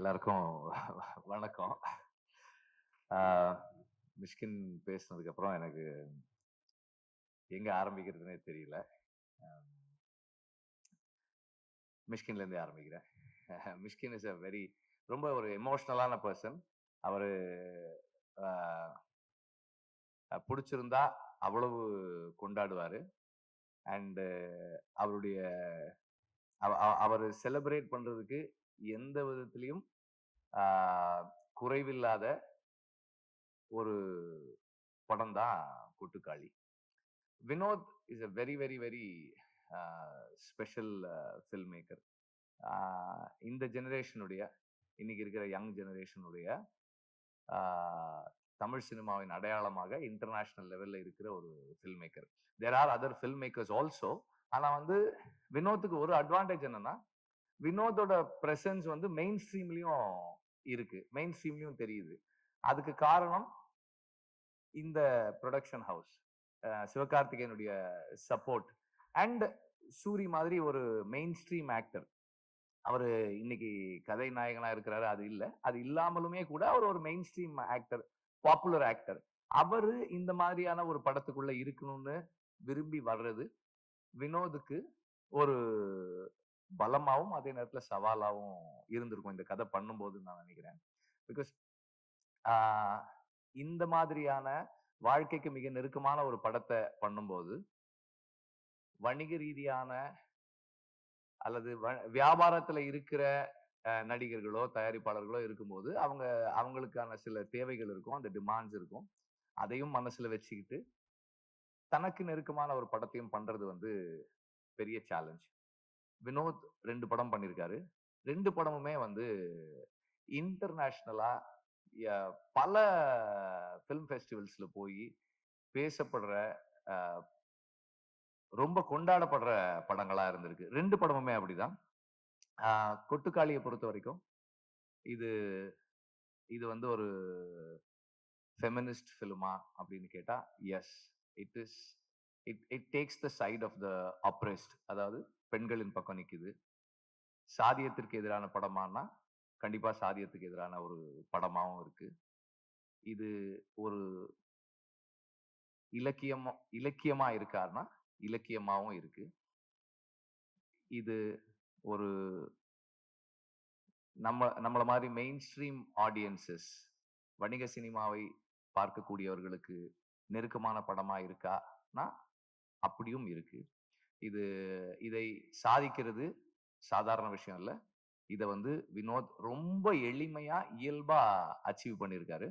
எல்லாருக்கும் வணக்கம். மிஷ்கின் பேசுனதுக்கு அப்புறம் எனக்கு எங்க ஆரம்பிக்கிறதுனே தெரியல. மிஷ்கின்ல இருந்தே ஆரம்பிக்கிறேன். மிஷ்கின் இஸ் ரொம்ப ஒரு எமோஷனலான பர்சன். அவரு பிடிச்சிருந்தா அவ்வளவு கொண்டாடுவாரு. அண்ட் அவருடைய அவர் செலிப்ரேட் பண்றதுக்கு எந்த விதத்திலையும் குறைவில்லாத ஒரு படம் தான் Kottukkaali. Vinoth is a very special film maker. இந்த ஜெனரேஷனுடைய இன்னைக்கு இருக்கிற யங் ஜெனரேஷனுடைய தமிழ் சினிமாவின் அடையாளமாக இன்டர்நேஷனல் லெவல்ல இருக்கிற ஒரு film maker. There are other film makers also. ஆனா வினோத்துக்கு ஒரு அட்வான்டேஜ் என்னன்னா, வினோதோட பிரசன்ஸ் மெயின் ஸ்ட்ரீம்லயும் இருக்கு, மெயின் ஸ்ட்ரீம்லயும் தெரியுது. அதுக்கு காரணம் இந்த ப்ரொடக்ஷன் ஹவுஸ், சிவகார்த்திகேயனுடைய சப்போர்ட் அண்ட் சூரி மாதிரி ஒரு மெயின் ஸ்ட்ரீம் ஆக்டர். அவரு இன்னைக்கு கதை நாயகனா இருக்கிறாரு, அது இல்ல. அது இல்லாமலுமே கூட அவர் ஒரு main stream actor, popular actor. அவரு இந்த மாதிரியான ஒரு படத்துக்குள்ள இருக்கணும்னு விரும்பி வர்றது வினோதுக்கு ஒரு பலமாவும் அதே நேரத்துல சவாலாவும் இருந்திருக்கும் இந்த கதை பண்ணும்போது நான் நினைக்கிறேன். பிகாஸ் இந்த மாதிரியான வாழ்க்கைக்கு மிக நெருக்கமான ஒரு படத்தை பண்ணும்போது வணிக ரீதியான அல்லது வியாபாரத்துல இருக்கிற நடிகர்களோ தயாரிப்பாளர்களோ இருக்கும்போது அவங்களுக்கான சில தேவைகள் இருக்கும், அந்த டிமாண்ட்ஸ் இருக்கும். அதையும் மனசுல வச்சுக்கிட்டு தனக்கு நெருக்கமான ஒரு படத்தையும் பண்றது பெரிய சேலஞ்ச். வினோத் 2 படம் பண்ணியிருக்காரு. 2 படமுமே இன்டர்நேஷனலா பல ஃபிலிம் ஃபெஸ்டிவல்ஸ்ல போய் பேசப்படுற, ரொம்ப கொண்டாடப்படுற படங்களா இருந்திருக்கு. 2 படமுமே அப்படிதான். கொட்டுக்காளியை பொறுத்த வரைக்கும் இது இது ஒரு ஃபெமினிஸ்ட் ஃபிலிமா அப்படின்னு கேட்டா yes, it takes the side of the oppressed. அதாவது பெண்களின் பக்கம் நிக்குது. சாதியத்திற்கு எதிரான படமானா கண்டிப்பா சாதியத்துக்கு எதிரான ஒரு படமாவும் இருக்கு. இது ஒரு இலக்கியமா இருக்காருன்னா இலக்கியமாவும் இருக்கு. இது ஒரு நம்மள மாதிரி மெயின் ஸ்ட்ரீம் ஆடியன்சஸ், வணிக சினிமாவை பார்க்கக்கூடியவர்களுக்கு நெருக்கமான படமா இருக்கானா அப்படியும் இருக்கு. இதை சாதிக்கிறது சாதாரண விஷயம் இல்ல. இத வினோத் ரொம்ப எளிமையா இயல்பா அச்சீவ் பண்ணியிருக்காரு.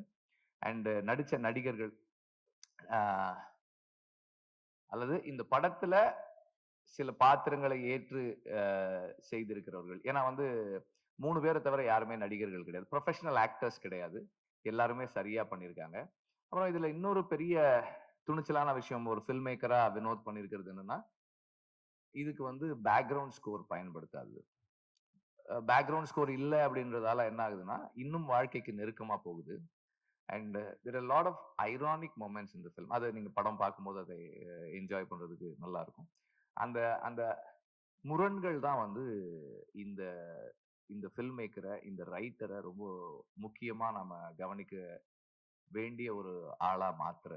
அண்ட் நடிச்ச நடிகர்கள் அல்லது இந்த படத்துல சில பாத்திரங்களை ஏற்று செய்திருக்கிறவர்கள், ஏன்னா 3 பேரை தவிர யாருமே நடிகர்கள் கிடையாது, ப்ரொஃபஷனல் ஆக்டர்ஸ் கிடையாது. எல்லாருமே சரியா பண்ணியிருக்காங்க. அப்புறம் இதுல இன்னொரு பெரிய துணிச்சலான விஷயம் ஒரு ஃபில்ம் மேக்கரா வினோத் பண்ணியிருக்கிறது என்னன்னா, இதுக்கு பேக்ரவுண்ட் ஸ்கோர் பயன்படுத்தாது. பேக்ரவுண்ட் ஸ்கோர் இல்ல அப்படின்றதால என்ன ஆகுதுன்னா இன்னும் வாழ்க்கைக்கு நெருக்கமா போகுது. And there are lot of ironic moments இந்த ஃபில்ம். அதை நீங்க படம் பார்க்கும்போது அதை என்ஜாய் பண்றதுக்கு நல்லா இருக்கும். அந்த அந்த முரண்கள் தான் இந்த இந்த ஃபில்ம் மேக்கரை, இந்த ரைட்டரை ரொம்ப முக்கியமா நம்ம கவனிக்க வேண்டிய ஒரு ஆளா மாத்துற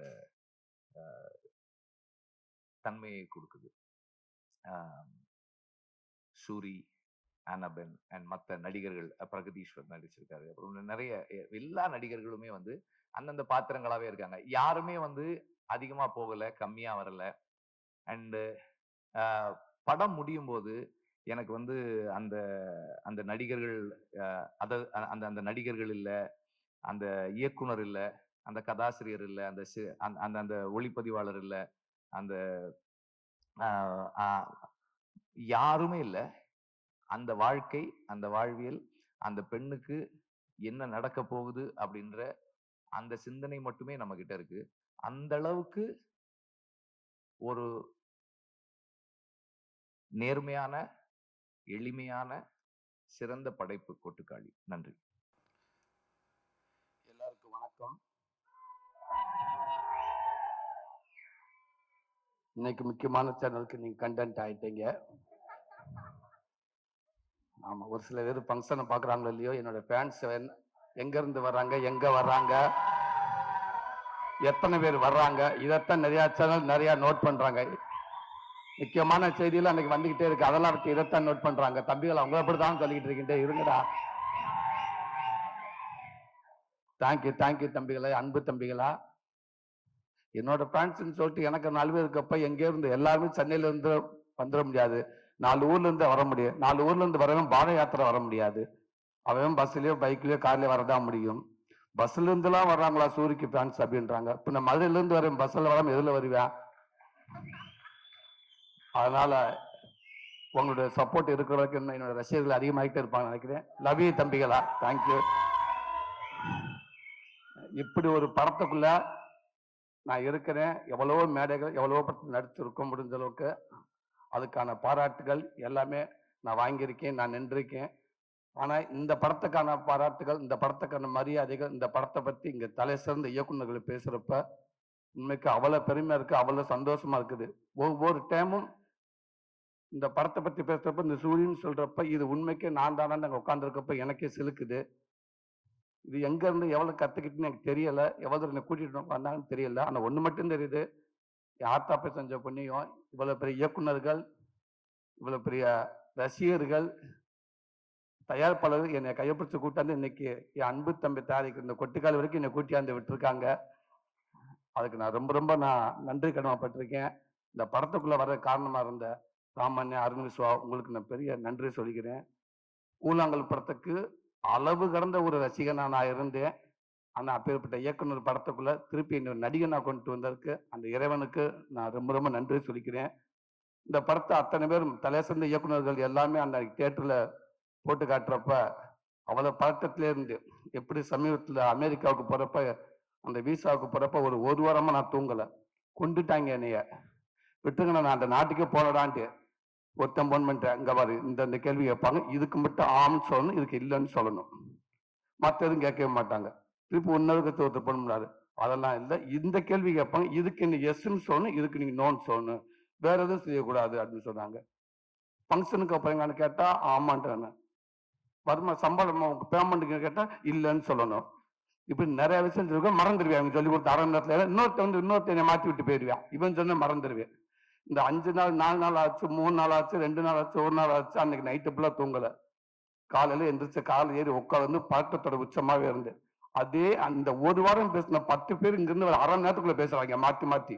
தன்மையை கொடுக்குது. சூரி, அனபென் அண்ட் மற்ற நடிகர்கள், பிரகதீஸ்வர் நடிச்சிருக்காரு. அப்புறம் நிறைய எல்லா நடிகர்களுமே அந்தந்த பாத்திரங்களாவே இருக்காங்க. யாருமே அதிகமா போகல, கம்மியா வரல. அண்டு படம் முடியும் போது எனக்கு அந்த அந்த நடிகர்கள் அந்த அந்த நடிகர்கள் இல்ல, அந்த இயக்குனர் இல்ல, அந்த கதாசிரியர் இல்ல, அந்த அந்த ஒளிப்பதிவாளர் இல்ல, அந்த யாருமே இல்ல. அந்த வாழ்க்கை, அந்த வாழ்வியல், அந்த பெண்ணுக்கு என்ன நடக்க போகுது அப்படின்ற அந்த சிந்தனை மட்டுமே நம்ம கிட்ட இருக்கு. அந்த அளவுக்கு ஒரு நேர்மையான, எளிமையான, சிறந்த படைப்பு கொட்டுக்காளி. நன்றி. எல்லாருக்கும் வணக்கம். இன்னைக்கு முக்கியமான சேனலுக்கு நீங்க கண்டென்ட் ஆயிட்டீங்க. ஆமா, ஒரு சில பேர் ஃபங்க்ஷனை பார்க்குறாங்களோ இல்லையோ, என்னோட ஃபேன்ஸ் எங்க இருந்து வர்றாங்க, எங்க வர்றாங்க, எத்தனை பேர் வர்றாங்க, இதைத்தான் நிறைய சேனல் நிறைய நோட் பண்றாங்க. முக்கியமான செய்தியெல்லாம் அன்னைக்கு வந்துகிட்டே இருக்கு, அதெல்லாம் வச்சு இதைத்தான் நோட் பண்றாங்க. தம்பிகள் அவங்க அப்படிதான் சொல்லிக்கிட்டு இருக்கின்றே இருங்கடா. தேங்க்யூ தேங்க்யூ தம்பிகளே, அன்பு தம்பிகளா. என்னோட ஃபேன்ஸ்ன்னு சொல்லிட்டு எனக்கு 4 பேர் இருக்கப்ப எங்கே இருந்து எல்லாருமே சென்னையில இருந்து வந்துட முடியாது. 4 ஊர்ல இருந்து வர முடியும். 4 ஊர்ல இருந்து வரவன் பாத யாத்திரை வர முடியாது. அவன் பஸ்லயோ பைக்லயோ கார்லயோ வரதான் முடியும். பஸ்ல இருந்துலாம் வர்றாங்களா சூரிக்கு ஃபேன்ஸ் அப்படின்றாங்க. பின்ன மதுரையில இருந்து வரேன், பஸ்ல வராம எதுல வருவேன்? அதனால உங்களுடைய சப்போர்ட் இருக்கிற வரைக்கும் என்னோட ரசிகர்கள் அதிகமாகிட்டே இருப்பாங்க நினைக்கிறேன். லவ் யூ தம்பிகளா, தேங்க்யூ. இப்படி ஒரு படத்துக்குள்ள நான் இருக்கிறேன். எவ்வளவோ மேடைகள், எவ்வளவோ படத்தில் நடிச்சிருக்க முடிஞ்ச அளவுக்கு அதுக்கான பாராட்டுகள் எல்லாமே நான் வாங்கியிருக்கேன், நான் நின்றிருக்கேன். ஆனா இந்த படத்துக்கான பாராட்டுகள், இந்த படத்துக்கான மரியாதைகள், இந்த படத்தை பத்தி இங்க தலை சிறந்த இயக்குநர்கள் பேசுறப்ப உண்மைக்கு அவ்வளவு பெருமையா இருக்கு, அவ்வளவு சந்தோஷமா இருக்குது. ஒவ்வொரு டைமும் இந்த படத்தை பத்தி பேசுறப்ப, இந்த சூரியன் சொல்றப்ப இது உண்மைக்கு நான் தானே அங்க உட்காந்துருக்கப்ப எனக்கே சிலுக்குது. இது எங்க இருந்து எவ்வளவு கத்துக்கிட்டுன்னு எனக்கு தெரியல, எவ்வளவு என்னை கூட்டிட்டு வந்தாங்கன்னு தெரியல. ஆனா ஒண்ணு மட்டும் தெரியுது, என் ஆத்தாப்பை செஞ்ச புண்ணியம், இவ்வளவு பெரிய இயக்குநர்கள், இவ்வளவு பெரிய ரசிகர்கள், தயாரிப்பாளர்கள் என்னை கையப்பிடிச்சு கூட்டாந்து இன்னைக்கு என் அன்பு தம்பி தாரிக்கு இந்த கொட்டிக்கால் வரைக்கும் என்னை கூட்டியாந்து விட்டுருக்காங்க. அதுக்கு நான் ரொம்ப ரொம்ப நன்றி கடமைப்பட்டிருக்கேன். இந்த படத்துக்குள்ள வர காரணமா இருந்த ராமண்ணே, அருண் விஸ்வா, உங்களுக்கு நான் பெரிய நன்றி சொல்லிக்கிறேன். கூழாங்கல் படத்துக்கு அளவு கடந்த ஒரு ரசிகனா நான் இருந்தேன். ஆனா அப்பேற்பட்ட இயக்குனர் படத்துக்குள்ள திருப்பி இன்னொரு நடிகனா கொண்டு வந்ததுக்கு அந்த இறைவனுக்கு நான் ரொம்ப ரொம்ப நன்றி சொல்லிக்கிறேன். இந்த படத்தை அத்தனை பேரும் தலை சிறந்த இயக்குநர்கள் எல்லாமே அந்த தியேட்டர்ல போட்டு காட்டுறப்ப அவ்வளவு பதட்டத்திலே இருந்து, எப்படி சமீபத்தில் அமெரிக்காவுக்கு போறப்ப அந்த விசாவுக்கு போறப்ப ஒரு வாரமா நான் தூங்கல. கொண்டுட்டாங்க என்னைய, விட்டுருங்க நான் அந்த நாட்டுக்கே போனடான்ட்டு. ஒருத்தன் போன் பண்ணிட்டேன், இங்க பாரு இந்த கேள்வி கேட்பாங்க, இதுக்கு மட்டும் ஆம்னு சொல்லணும், இதுக்கு இல்லைன்னு சொல்லணும், மற்ற எதுவும் கேட்கவே மாட்டாங்க. திருப்பி ஒன்னதுக்கு ஒருத்தர் பண்ண முடியாது, அதெல்லாம் இல்லை, இந்த கேள்வி கேட்பாங்க, இதுக்கு நீ எஸ்ன்னு சொல்லணும், இதுக்கு நீங்க நோன்னு சொல்லணும், வேற எதுவும் செய்யக்கூடாது அப்படின்னு சொன்னாங்க. ஃபங்க்ஷனுக்கு அப்புறம் கேட்டா ஆமான்ட்டு, வருமா சம்பளம் பேமெண்ட்டுக்கு கேட்டா இல்லைன்னு சொல்லணும். இப்படி நிறைய விஷயம் சொல்லிருக்கோம், மறந்துடுவேன். அவங்க சொல்லி கொடுத்த அரை மணி நேரத்துல இன்னொருத்தனை மாற்றி விட்டு போயிடுவேன். இவன் சொன்ன மறந்துடுவேன். இந்த 5 நாள் 4 நாள் ஆச்சு, 3 நாள் ஆச்சு, 2 நாள் ஆச்சு, 1 நாள் ஆச்சு. அன்னைக்கு நைட்டு ஃபுல்லா தூங்கல. காலையில எந்திரிச்சு காலை ஏறி உட்காந்து பழக்கத்தோட உச்சமாவே இருந்து அதே அந்த ஒரு வாரம் பேசின 10 பேர் இங்க இருந்து ஒரு அரை மணி நேரத்துக்குள்ள பேசுறாங்க, மாத்தி மாத்தி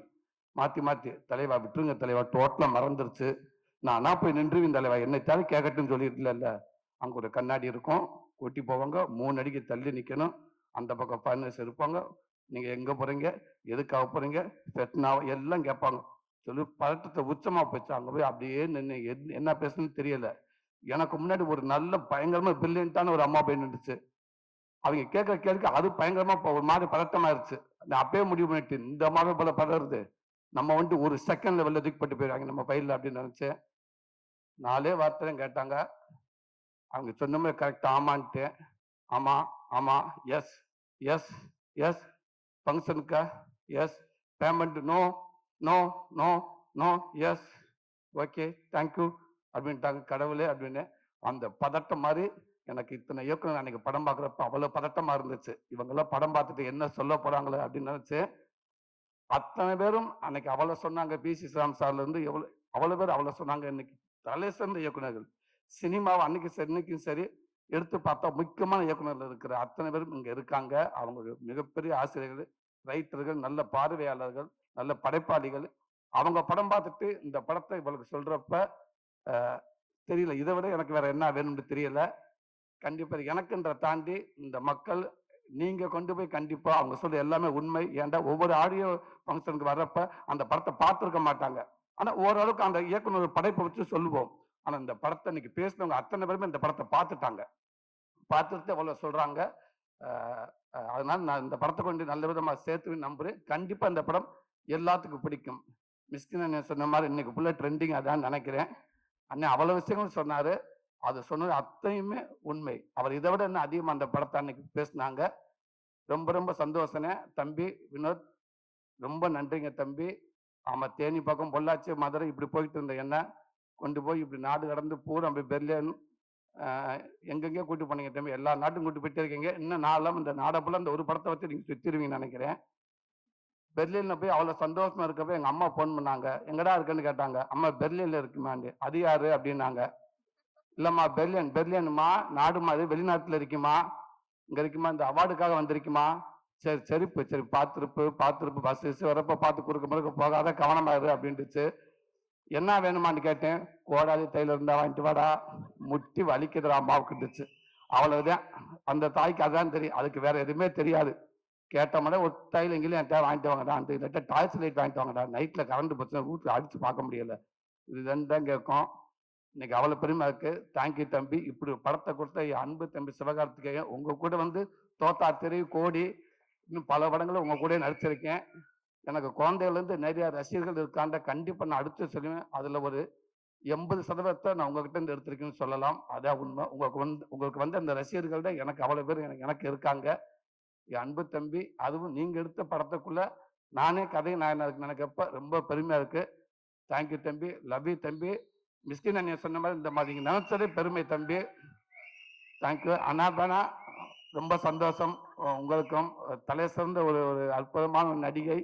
மாத்தி மாத்தி. தலைவா விட்டுருங்க தலைவா, டோட்டலா மறந்துருச்சு, நானா போய் நின்றுவின் தலைவா, என்னை தேவை கேட்கட்டும்னு சொல்லிட்டு. அங்க ஒரு கண்ணாடி இருக்கும், கூட்டி போவாங்க, 3 அடிக்கு தள்ளி நிக்கணும், அந்த பக்கம் ஃபர்னஸ் இருப்பாங்க, நீங்க எங்க போறீங்க, எதுக்காக போறீங்க, செட்னாவா எல்லாம் கேட்பாங்க. சொல்லி பதட்டத்தை உச்சமா போச்சு. அங்க போய் அப்படியே நின்று என்ன பேசணும்னு தெரியல. எனக்கு முன்னாடி ஒரு நல்ல பயங்கரமா பிரில்லியன்ட்டான ஒரு அம்மா போய் நின்றுச்சு. அவங்க கேட்கிற கேள்விக்கு அது பயங்கரமா ஒரு மாதிரி பதட்டமாயிருச்சு. நான் அப்பயே முடிவு பண்ணிட்டு, இந்த அம்மாவே போல பதறுது, நம்ம வந்து ஒரு செகண்ட்ல வெளில தூக்கிப்பட்டு போயிடுவாங்க நம்ம பையில அப்படின்னு நினைச்சேன். 4 வார்த்தை கேட்டாங்க. அவங்க சொன்ன மாதிரி கரெக்ட் ஆமான்ட்டு. ஆமா ஆமா, எஸ் எஸ் எஸ், ஃபங்க்ஷனுக்கா yes, payment no no no no, yes okay thank you அப்படின்ட்டாங்க. கடவுளே அப்படின்னு அந்த பதட்டம் மாதிரி எனக்கு இத்தனை இயக்குனர் அன்னைக்கு படம் பார்க்குறப்ப அவ்வளவு பதட்டமா இருந்துச்சு. இவங்கெல்லாம் படம் பார்த்துட்டு என்ன சொல்ல போறாங்களே அப்படின்னு நினைச்சு அத்தனை பேரும் அன்னைக்கு அவ்வளவு சொன்னாங்க. பி.சி. ராம் சார்ல இருந்து அவ்வளவு பேர் அவ்வளவு சொன்னாங்க. இன்னைக்கு தலை சிறந்த இயக்குநர்கள் சினிமாவை அன்னைக்கு சரி இன்னைக்கும் சரி எடுத்து பார்த்தா முக்கியமான இயக்குநர்கள் இருக்கிற அத்தனை பேரும் இங்க இருக்காங்க. அவங்க மிகப்பெரிய ஆசிரியர்கள், ரைட்டர்கள், நல்ல பார்வையாளர்கள், நல்ல படைப்பாளிகள். அவங்க படம் பார்த்துட்டு இந்த படத்தை இவளுக்கு சொல்றப்ப தெரியல, இதை விட எனக்கு வேற என்ன வேணும்னு தெரியல. கண்டிப்பா எனக்குன்ற தாண்டி இந்த மக்கள் நீங்க கொண்டு போய் கண்டிப்பா அவங்க சொல்ற எல்லாமே உண்மை. ஏன்டா ஒவ்வொரு ஆடியோ ஃபங்க்ஷனுக்கு வர்றப்ப அந்த படத்தை பார்த்துருக்க மாட்டாங்க. ஆனா ஓரளவுக்கு அந்த இயக்குனர் படைப்பை வச்சு சொல்லுவோம். ஆனா இந்த படத்தை இன்னைக்கு பேசினவங்க அத்தனை பேருமே இந்த படத்தை பார்த்துட்டாங்க. பார்த்துட்டு அவ்வளவு சொல்றாங்க. அதனால நான் இந்த படத்தை கொண்டு நல்ல விதமா சேர்த்து நம்புறேன். கண்டிப்பா இந்த படம் எல்லாத்துக்கும் பிடிக்கும். மிஸ்கின் சொன்ன மாதிரி இன்னைக்கு ஃபுல்லா ட்ரெண்டிங் அதான் நினைக்கிறேன். அண்ணன் அவ்வளவு விஷயங்களும் சொன்னாரு. அது சொன்னது அத்தனையுமே உண்மை. அவர் இதை விட இன்னும் அதிகமா அந்த படத்தை அன்னைக்கு பேசினாங்க. ரொம்ப ரொம்ப சந்தோஷனே தம்பி வினோத், ரொம்ப நன்றிங்க தம்பி. ஆமா, தேனி பக்கம் பொள்ளாச்சி மதுரை இப்படி போயிட்டு இருந்த என்ன கொண்டு போய் இப்படி நாடு கடந்து பூரா அப்படி பெர்லின் எங்கெங்கேயோ கூட்டு போனீங்க தம்பி, எல்லா நாட்டுக்கும் கூட்டு போயிட்டே இருக்கீங்க. இன்னும் நான் இல்லாம இந்த நாட ஃபுல்லா இந்த ஒரு படத்தை வச்சு நீங்க சுத்திருவீங்கன்னு நினைக்கிறேன். பெர்லின்ல போய் அவ்வளவு சந்தோஷமா இருக்கப்ப எங்க அம்மா ஃபோன் பண்ணாங்க. எங்கடா இருக்குன்னு கேட்டாங்க. அம்மா பெர்லின்ல இருக்குமாண்டு. அது யாரு அப்படின்னாங்க. இல்லம்மா பெர்லின் பெர்லின்மா நாடுமா அது வெளிநாட்டுல இருக்குமா, இங்க இருக்குமா, இந்த அவார்டுக்காக வந்திருக்குமா. சரி செருப்பு சரி பார்த்துருப்பு பார்த்துருப்பு பஸ் கிஸ் வரப்ப பார்த்து குறுக்க முறுக்க போகாத கவனமா இரு அப்படின்ட்டுச்சு. என்ன வேணுமான்னு கேட்டேன். கோடாலி தைலம் இருந்தா வாங்கிட்டு வாடா, முட்டி வலிக்குதுடா அம்மாவுக்குட்டுச்சு. அவ்வளவுதான். அந்த தாய்க்கு அதான் தெரியும், அதுக்கு வேற எதுவுமே தெரியாது. கேட்ட மாதிரி ஒரு தைலம் எங்கேயும் என்கிட்ட வாங்கிட்டு வாங்கடா, அந்த இல்லாட்ட டாய்ஸ் லைட் வாங்கிட்டு வாங்கடா, நைட்ல கரண்ட் போச்சுன்னா வீட்டுல அடிச்சு பார்க்க முடியல. இது ரெண்டு தான் கேட்கும். இன்னைக்கு அவ்வளவு பெருமை இருக்கு. தேங்க்யூ தம்பி. இப்படி ஒரு படத்தை கொடுத்த என் அன்பு தம்பி சிவகார்த்திகேயன், உங்க கூட வந்து தோத்தா தெரி கோடி இன்னும் பல படங்களும் உங்க கூட நடிச்சிருக்கேன். எனக்கு குழந்தைகள்ல இருந்து நிறைய ரசிகர்கள் இருக்காண்ட கண்டிப்பா நான் அடுத்து சொல்லுவேன். அதுல ஒரு 80% நான் உங்ககிட்ட இருந்து எடுத்திருக்கேன்னு சொல்லலாம். அதான் உண்மை. உங்களுக்கு வந்து அந்த ரசிகர்கள் தான் எனக்கு அவ்வளவு பேர் எனக்கு எனக்கு இருக்காங்க. என் அன்பு தம்பி, அதுவும் நீங்க எடுத்த படத்துக்குள்ள நானே கதை நாயனா இருக்கு நினைக்கப்ப ரொம்ப பெருமையா இருக்கு. தேங்க்யூ தம்பி. லவ் யூ தம்பி. மிஸ்கின் அண்ணன் சொன்ன மாதிரி இந்த மாதிரி நீங்க நினைச்சதே பெருமை தம்பி. தேங்க்யூ அனாதானா. ரொம்ப சந்தோஷம். உங்களுக்கும் தலை சிறந்த ஒரு ஒரு அற்புதமான நடிகை.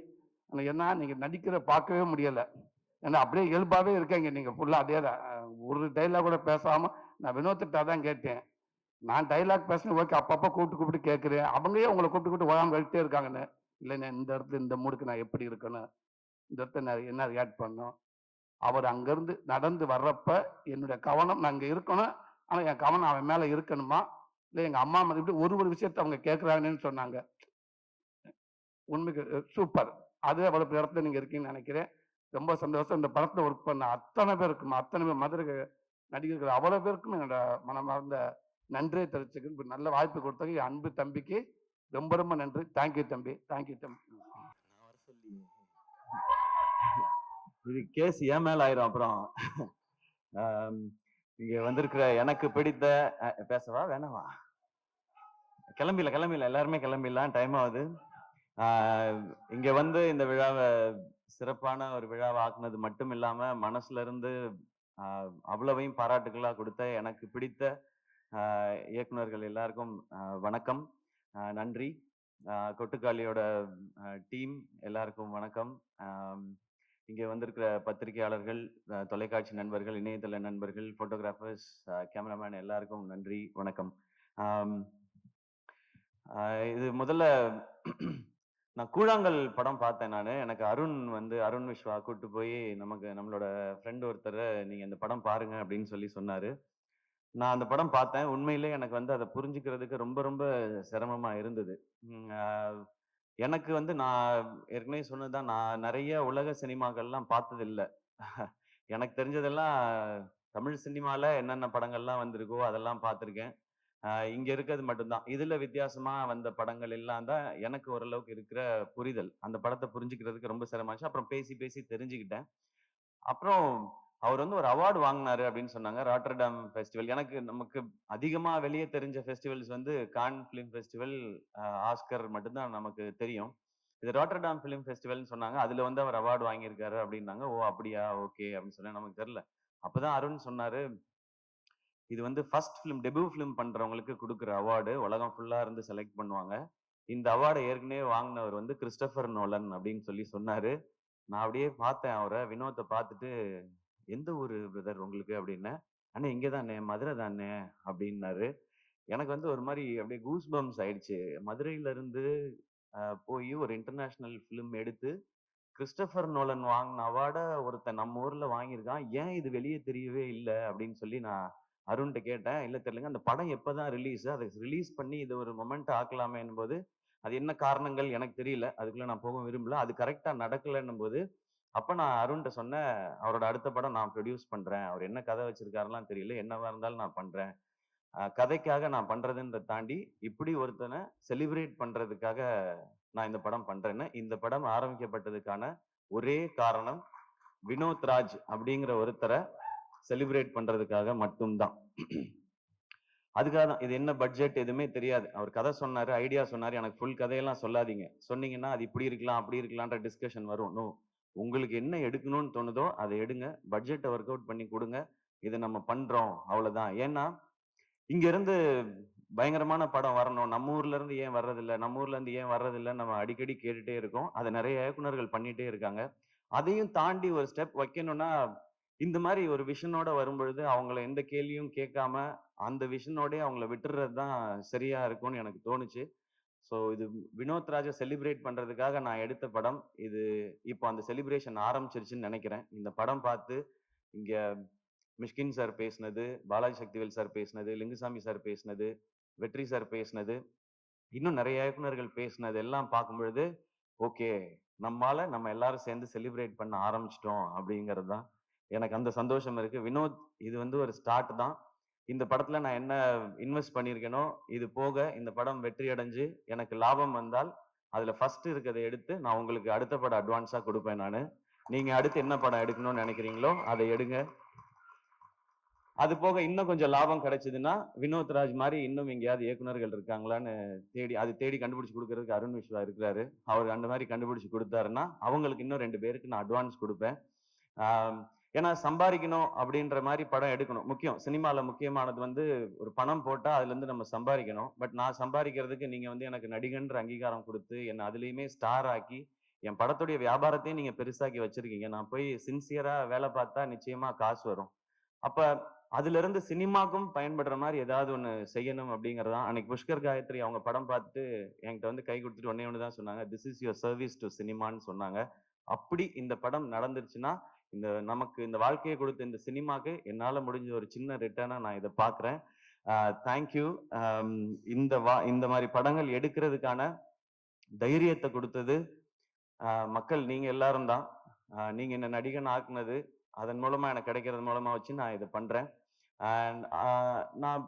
ஏன்னா நீங்க நடிக்கிற பார்க்கவே முடியல. ஏன்னா அப்படியே இயல்பாவே இருக்கீங்க நீங்க ஃபுல்லா அதே தான். ஒரு டைலாக் கூட பேசாம நான் வினோத்திட்ட தான் கேட்டேன். நான் டைலாக் பேசணும் ஓகே, அப்பப்போ கூப்பிட்டு கேட்குறேன். அவங்களே உங்களை கூப்பிட்டு ஓயாம வெயிட்டே இருக்காங்கன்னு. இல்லைண்ணே இந்த இடத்துல இந்த மூடுக்கு நான் எப்படி இருக்கணும், இந்த இடத்துல நான் என்ன ரியாக்ட் பண்ணணும். அவர் அங்கிருந்து நடந்து வர்றப்ப என்னுடைய கவனம் நான் இங்க இருக்கணும். ஆனா என் கவனம் அவன் மேல இருக்கணுமா, இல்லை எங்க அம்மா மாதிரி இப்படி ஒரு ஒரு விஷயத்த அவங்க கேட்குறாங்கன்னு சொன்னாங்க. உண்மைக்கு சூப்பர். அது அவ்வளவு இடத்துல நீங்க இருக்கீங்கன்னு நினைக்கிறேன். ரொம்ப சந்தோஷம். இந்த படத்துல ஒர்க் பண்ண அத்தனை பேருக்கும், அத்தனை பேர் மதுரை நடிகர்கள் அவ்வளவு பேருக்கும் என்னோட மனமார்ந்த நன்றியை தெரிவிச்சுக்கிறேன். இப்படி நல்ல வாய்ப்பு கொடுத்தது என் அன்பு தம்பிக்கு ரொம்ப ரொம்ப நன்றி. தேங்க்யூ தம்பி. தேங்க்யூ தம்பி. இது கேஸ் ஏன் மேல ஆயிரும் அப்புறம். இங்க வந்திருக்கிற எனக்கு பிடித்த பேசவா வேணாவா? கிளம்பில எல்லாருமே கிளம்பிடலாம், டைம் ஆகுது. இங்க வந்து இந்த விழாவை சிறப்பான ஒரு விழாவை ஆக்குனது மட்டும் இல்லாம மனசுல இருந்து அவ்வளவையும் பாராட்டுகளா கொடுத்த எனக்கு பிடித்த இயக்குனர்கள் எல்லாருக்கும் வணக்கம், நன்றி. கொட்டுக்காளியோட டீம் எல்லாருக்கும் வணக்கம். இங்கே வந்திருக்கிற பத்திரிகையாளர்கள், தொலைக்காட்சி நண்பர்கள், இணையதள நண்பர்கள், போட்டோகிராஃபர்ஸ், கேமராமேன் எல்லாருக்கும் நன்றி, வணக்கம். இது முதல்ல நான் கூழாங்கல் படம் பார்த்தேன். எனக்கு அருண் விஸ்வா கூட்டு போய் நம்மளோட ஃப்ரெண்ட் ஒருத்தர் நீங்க இந்த படம் பாருங்க அப்படின்னு சொன்னாரு. நான் அந்த படம் பார்த்தேன். உண்மையிலே எனக்கு வந்து அதை புரிஞ்சுக்கிறதுக்கு ரொம்ப ரொம்ப சிரமமா இருந்தது. எனக்கு வந்து நான் ஏற்கனவே சொன்னதுதான், நான் நிறைய உலக சினிமாக்கள்லாம் பார்த்தது இல்ல. எனக்கு தெரிஞ்சதெல்லாம் தமிழ் சினிமால என்னென்ன படங்கள்லாம் வந்திருக்கோ அதெல்லாம் பார்த்திருக்கேன். இங்க இருக்கிறது மட்டும்தான். இதுல வித்தியாசமா வந்த படங்கள் எல்லாம் தான் எனக்கு ஓரளவுக்கு இருக்கிற புரிதல். அந்த படத்தை புரிஞ்சுக்கிறதுக்கு ரொம்ப சிரமமாச்சு. அப்புறம் பேசி பேசி தெரிஞ்சுக்கிட்டேன். அப்புறம் அவர் வந்து ஒரு அவார்டு வாங்கினாரு அப்படின்னு சொன்னாங்க, ராட்டர்டாம் ஃபெஸ்டிவல். நமக்கு அதிகமா வெளியே தெரிஞ்ச ஃபெஸ்டிவல்ஸ் வந்து கான் ஃபிலிம் ஃபெஸ்டிவல், ஆஸ்கர் மட்டும்தான் நமக்கு தெரியும். இது ராட்டர்டாம் ஃபிலிம் ஃபெஸ்டிவல்னு சொன்னாங்க. அதுல வந்து அவர் அவார்டு வாங்கியிருக்காரு அப்படின்னாங்க. ஓ அப்படியா, ஓகே அப்படின்னு சொன்னேன். நமக்கு தெரியல. அப்பதான் அருண் சொன்னாரு, இது வந்து ஃபர்ஸ்ட் ஃபிலிம், டெபியூ ஃபிலிம் பண்றவங்களுக்கு கொடுக்குற அவார்டு. உலகம் ஃபுல்லா இருந்து செலக்ட் பண்ணுவாங்க. இந்த அவார்டை ஏற்கனவே வாங்கினவர் வந்து கிறிஸ்டோபர் நோலன் அப்படின்னு சொன்னாரு. நான் அப்படியே பார்த்தேன் அவரை, வினோத்தை பார்த்துட்டு, எந்த ஊரு பிரதர் உங்களுக்கு அப்படின்னேன். அண்ணே இங்கதானே, மதுரை தானே அப்படின்னாரு. எனக்கு வந்து ஒரு மாதிரி அப்படியே கூஸ் பம்ஸ் ஆயிடுச்சு. மதுரையில இருந்து போய் ஒரு இன்டர்நேஷனல் ஃபிலிம் எடுத்து கிறிஸ்டோபர் நோலன் வாங்கின அவார்டை ஒருத்தன் நம்ம ஊர்ல வாங்கியிருக்கான், ஏன் இது வெளியே தெரியவே இல்லை அப்படின்னு நான் அருண்கிட்ட கேட்டேன். இல்ல தெரியலங்க, அந்த படம் எப்பதான் ரிலீஸ், அதை ரிலீஸ் பண்ணி இது ஒரு மொமெண்ட் ஆக்கலாமேன்னும் போது, அது என்ன காரணங்கள் எனக்கு தெரியல, அதுக்குள்ள நான் போக விரும்பல, அது கரெக்டா நடக்கலன்னும் போது, அப்ப நான் அருண்கிட்ட சொன்னேன், அவரோட அடுத்த படம் நான் ப்ரொடியூஸ் பண்றேன், அவர் என்ன கதை வச்சிருக்காருலாம் தெரியல, என்னவா இருந்தாலும் நான் பண்றேன், கதைக்காக நான் பண்றதுன்றதை தாண்டி இப்படி ஒருத்தனை செலிப்ரேட் பண்றதுக்காக நான் இந்த படம் பண்றேன்னு. இந்த படம் ஆரம்பிக்கப்பட்டதுக்கான ஒரே காரணம் வினோத் ராஜ் அப்படிங்கிற ஒருத்தரை செலிப்ரேட் பண்றதுக்காக மட்டும்தான். அதுக்காக தான். இது என்ன பட்ஜெட் எதுவுமே தெரியாது. அவர் கதை சொன்னாரு, ஐடியா சொன்னாரு. எனக்கு ஃபுல் கதையெல்லாம் சொல்லாதீங்க, சொன்னீங்கன்னா அது இப்படி இருக்கலாம் அப்படி இருக்கலாம்ன்ற டிஸ்கஷன் வரும். நோ, உங்களுக்கு என்ன எடுக்கணும்னு தோணுதோ அதை எடுங்க, பட்ஜெட்டை ஒர்க் அவுட் பண்ணி கொடுங்க, இதை நம்ம பண்றோம், அவ்வளவுதான். ஏன்னா இங்க இருந்து பயங்கரமான படம் வரணும். நம்ம ஊர்ல இருந்து ஏன் வர்றதில்ல? நம்ம ஊர்ல இருந்து ஏன் வர்றதில்லன்னு நம்ம அடிக்கடி கேட்டுட்டே இருக்கோம். அத நெறைய இயக்குனர்கள் பண்ணிட்டே இருக்காங்க. அதையும் தாண்டி ஒரு ஸ்டெப் வைக்கணும்னா, இந்த மாரி ஒரு விஷனோட வரும்பொழுது, அவங்கள எந்த கேள்வியும் கேட்காம, அந்த விஷனோடயே அவங்கள விட்டுறது தான் சரியா இருக்கும்னு எனக்கு தோணுச்சு. ஸோ இது வினோத் ராஜ செலிப்ரேட் பண்றதுக்காக நான் எடுத்த படம். இது இப்போ அந்த செலிப்ரேஷன் ஆரம்பிச்சிருச்சுன்னு நெனைக்கிறேன். இந்த படம் பார்த்து இங்க மிஷ்கின் சார் பேசினது, பாலாஜி சக்திவேல் சார் பேசினது, லிங்குசாமி சார் பேசினது, வெற்றி சார் பேசினது, இன்னும் நெறைய இயக்குனர்கள் பேசினது எல்லாம் பார்க்கும்பொழுது, ஓகே. நம்ம எல்லாரும் சேர்ந்து செலிப்ரேட் பண்ண ஆரம்பிச்சுட்டோம் அப்படிங்கிறது தான். எனக்கு அந்த சந்தோஷம் இருக்கு. வினோத் இது வந்து ஒரு ஸ்டார்ட் தான். இந்த படத்துல நான் என்ன இன்வெஸ்ட் பண்ணியிருக்கேனோ, இது போக இந்த படம் வெற்றி அடைஞ்சு எனக்கு லாபம் வந்தால், அதுல ஃபர்ஸ்ட் இருக்கிறத எடுத்து நான் உங்களுக்கு அடுத்த படம் அட்வான்ஸா குடுப்பேன் நானு. நீங்க அடுத்து என்ன படம் எடுக்கணும்னு நெனைக்கிறீங்களோ, அத எடுங்க. அது போக இன்னும் கொஞ்சம் லாபம் கிடைச்சதுன்னா, வினோத் ராஜ் மாரி இன்னும் எங்கேயாவது இயக்குனர்கள் இருக்காங்களான்னு தேடி கண்டுபிடிச்சு குடுக்கறதுக்கு அருண் விஸ்வா இருக்கிறாரு. அவர் அந்த மாரி கண்டுபிடிச்சு குடுத்தாருன்னா, அவங்களுக்கு இன்னும் 2 பேருக்கு நான் அட்வான்ஸ் குடுப்பேன். ஆம், ஏன்னா சம்பாரிக்கணும் அப்படின்ற மாரி படம் எடுக்கணும். முக்கியம். சினிமால முக்கியமானது வந்து ஒரு பணம் போட்டா அதுலருந்து நம்ம சம்பாரிக்கணும். பட் நான் சம்பாரிக்கிறதுக்கு நீங்க வந்து எனக்கு நடிகன்ற அங்கீகாரம் குடுத்து, என்ன அதுலயுமே ஸ்டார் ஆக்கி, என் படத்துடைய வியாபாரத்தையும் நீங்க பெருசாக்கி வச்சிருக்கீங்க. நான் போய் சின்சியரா வேலை பார்த்தா நிச்சயமா காசு வரும். அப்ப அதிலிருந்து சினிமாக்கும் பயன்படுற மாரி ஏதாவது ஒண்ணு செய்யணும் அப்படிங்கிறது தான். அன்னைக்கு புஷ்கர் காயத்ரி அவங்க படம் பார்த்துட்டு என்கிட்ட வந்து கை குடுத்துட்டு ஒண்ணே ஒண்ணு தான் சொன்னாங்க. "This is your service to சினிமான்னு" சொன்னாங்க. அப்படி இந்த படம் நடந்துருச்சுன்னா, நமக்கு இந்த வாழ்க்கைய குடுத்த இந்த சினிமாக்கு என்னால முடிஞ்ச ஒரு சின்ன ரிட்டர்னா நான் இத பார்க்கிறேன். அ தேங்க் யூ. அம் இந்த மாரி படங்கள் எடுக்கிறதுக்கான தைரியத்த குடுத்தது மக்கள் நீங்க எல்லாரும் தான். நீங்க என்ன நடிகன் ஆக்குனது, அதன் மூலமா எனக்கு கிடைக்கிறது மூலமா வச்சு நான் இத பண்றேன். அண்ட் நான்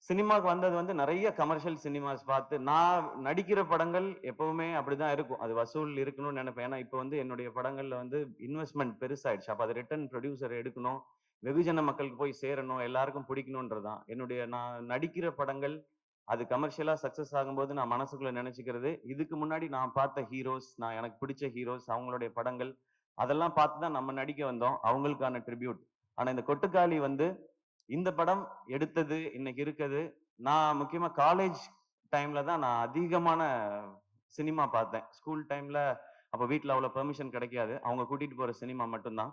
சினிமாக்கு வந்தது வந்து நெறைய கமர்ஷியல் சினிமாஸ் பார்த்து, நான் நடிக்கிற படங்கள் எப்பவுமே அப்படிதான் இருக்கும். அது வசூல் இருக்கணும்னு நெனைப்பேன். ஏன்னா, இப்ப வந்து என்னுடைய படங்கள்ல வந்து இன்வெஸ்ட்மென்ட் பெருசாயிடுச்சு. அப்ப அத ரிட்டர்ன் புரொடியூசர் எடுக்கணும். வெகுஜன மக்களுக்கு போய் சேரணும். எல்லாருக்கும் பிடிக்கணும்ன்றது தான். நான் நடிக்கிற படங்கள், அது கமர்ஷியலா சக்சஸ் ஆகும்போது நான் மனசுக்குள்ள நெனச்சுக்கிறது, இதுக்கு முன்னாடி நான் பார்த்த ஹீரோஸ், எனக்கு பிடிச்ச ஹீரோஸ், அவங்களுடைய படங்கள், அதெல்லாம் பார்த்து தான் நம்ம நடிக்க வந்தோம். அவங்களுக்கான ட்ரிபியூட். ஆனா இந்த கொட்டுக்காளி வந்து இந்த படம் எடுத்தது, இன்னைக்கு இருக்குது. நான் முக்கியமா காலேஜ் டைம்ல தான் நான் அதிகமான சினிமா பார்த்தேன். ஸ்கூல் டைம்ல அப்ப வீட்ல அவ்வளோ பெர்மிஷன் கிடைக்காது. அவங்க கூட்டிட்டு போற சினிமா மட்டும் தான்.